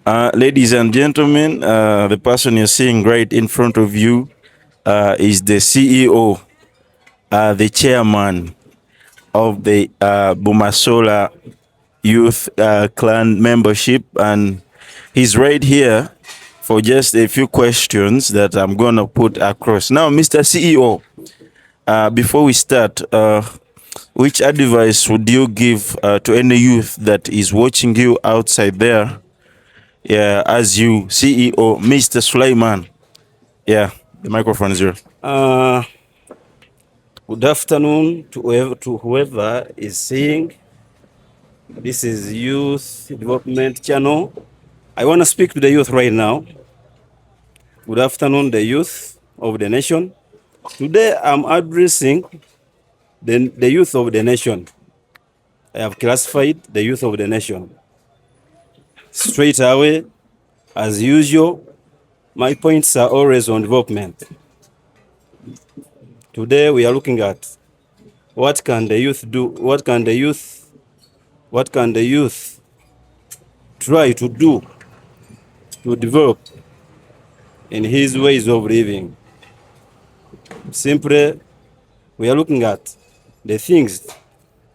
Ladies and gentlemen, the person you're seeing right in front of you is the CEO, the chairman of the Bumasola Youth Clan membership, and he's right here for just a few questions that I'm going to put across. Now, Mr. CEO, before we start, which advice would you give to any youth that is watching you outside there? Yeah, as you CEO, Mr. Sulaiman. Yeah, the microphone is yours. Good afternoon to whoever is seeing. This is Youth Development Channel. I want to speak to the youth right now. Good afternoon, the youth of the nation. Today I'm addressing the youth of the nation. I have classified the youth of the nation. Straight away, as usual, my points are always on development. Today we are looking at what can the youth do? What can the youth try to do to develop in his ways of living? Simply, we are looking at the things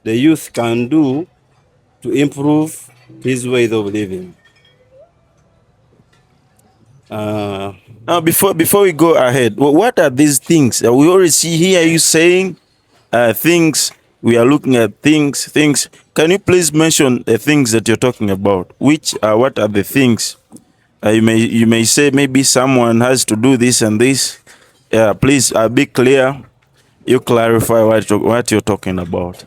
the youth can do to improve his ways of living. Now, before we go ahead, what are these things? We already see here you saying things. We are looking at things. Can you please mention the things that you're talking about? What are the things? You may say maybe someone has to do this and this. Please be clear. You clarify what you're talking about.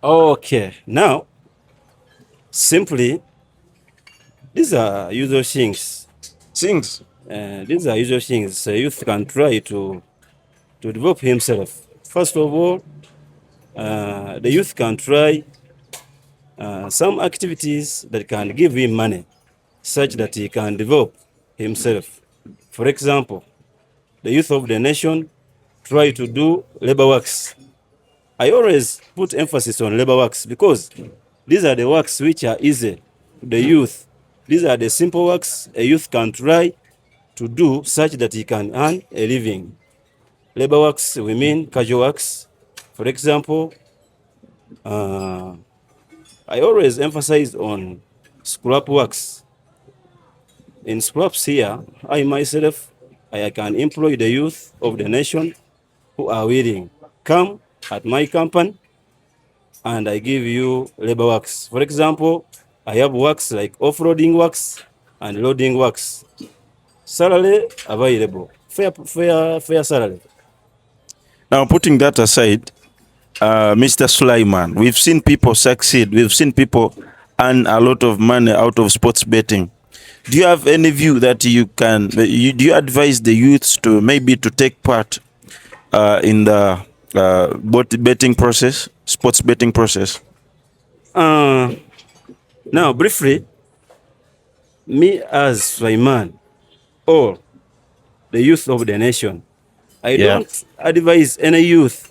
Okay, now, simply, these are usual things. These are usual things a youth can try to develop himself. First of all, the youth can try some activities that can give him money such that he can develop himself. For example, the youth of the nation try to do labor works. I always put emphasis on labor works because these are the works which are easy to the youth. These are the simple works a youth can try to do such that he can earn a living. Labor works, we mean casual works. For example, I always emphasize on scrap works. In scraps here, I myself, I can employ the youth of the nation who are willing. Come at my company and I give you labor works. For example, I have works like off-roading works and loading works. Salary available, fair salary. Now, putting that aside, Mr. Sulaiman, we've seen people succeed. We've seen people earn a lot of money out of sports betting. Do you have any view that you can? Do you advise the youths to maybe to take part in the betting process, sports betting process? Now, briefly, me as Sulaiman, or the youth of the nation, I don't advise any youth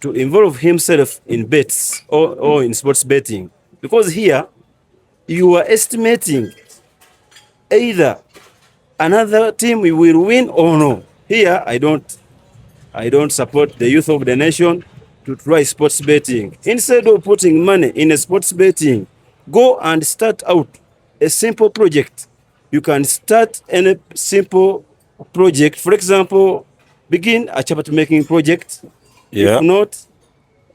to involve himself in bets or in sports betting, because here you are estimating either another team will win or no. Here I don't support the youth of the nation to try sports betting. Instead of putting money in a sports betting, go and start out a simple project. You can start any simple project. For example, begin a chapati making project. Yeah. If not,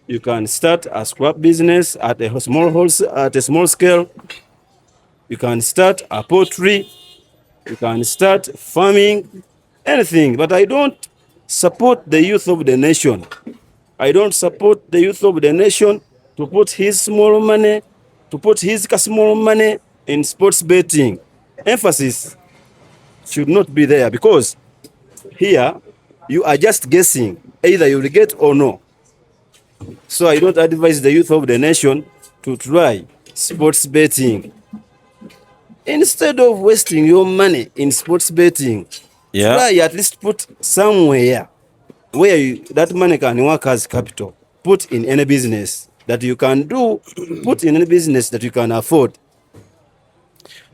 you can start a scrap business at a small scale. You can start a poultry. You can start farming, anything. But I don't support the youth of the nation. I don't support the youth of the nation to put his small money in sports betting. Emphasis should not be there, because here you are just guessing either you will get or no. So I don't advise the youth of the nation to try sports betting. Instead of wasting your money in sports betting, try at least put somewhere where that money can work as capital. Put in any business that you can do, put in any business that you can afford.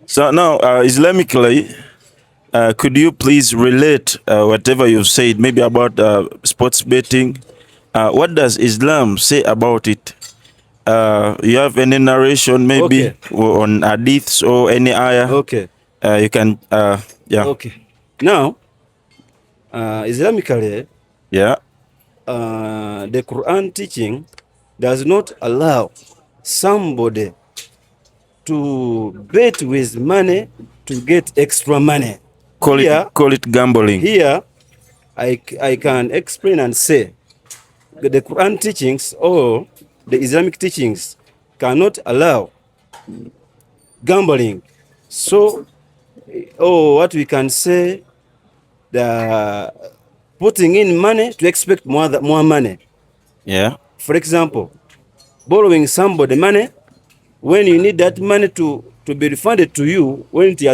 So now, Islamically, could you please relate whatever you've said, maybe about sports betting? What does Islam say about it? You have any narration, maybe Okay. on hadiths or any ayah? Okay. You can, yeah, Okay. Now, Islamically, yeah, the Quran teaching does not allow somebody to bet with money to get extra money. Here, call it gambling. here I can explain and say that the Quran teachings or the Islamic teachings cannot allow gambling. So, what we can say, the putting in money to expect more money. Yeah. For example, borrowing somebody money when you need that money to be refunded to you when it has